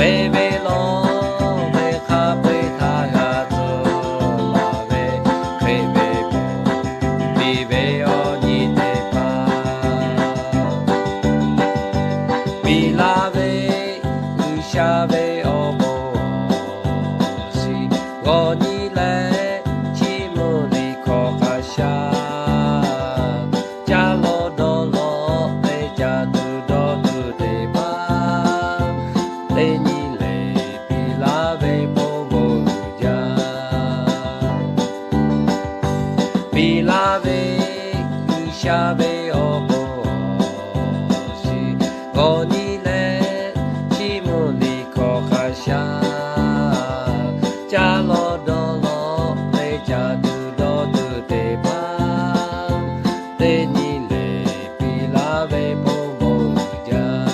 Baby long về khắp về tha gà tu là về khơi về bờ đi về ở nhị tây pa vì là về u xa về ở bờ si ngõ nhị lệ chỉ muốn đi khó khăn xa cha lo đo lo về cha tu đo tu tây pa tây nhị vì là về cứ xa về ở bờ si ngõ nhị lệ chỉ muốn đi khó khăn xa cha lo đo lo về cha tu đo tu tây pa tây nhị lệ vì là về bờ gia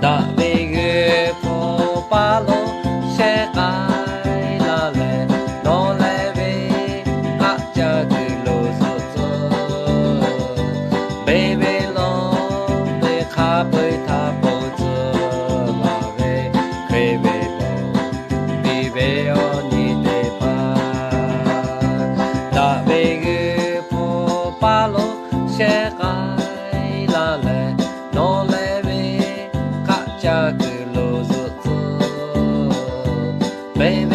đã về ghé phố pa lo sẽ cài là lệ nó lệ về các cha cứ lo sợ baby long về khắp với tha bầu trời là về khơi về bờ đi về ở nhị tây pa đã về ghé phố pa lo sẽ cài là lệ nó lệ về các cha cứ lo sợ baby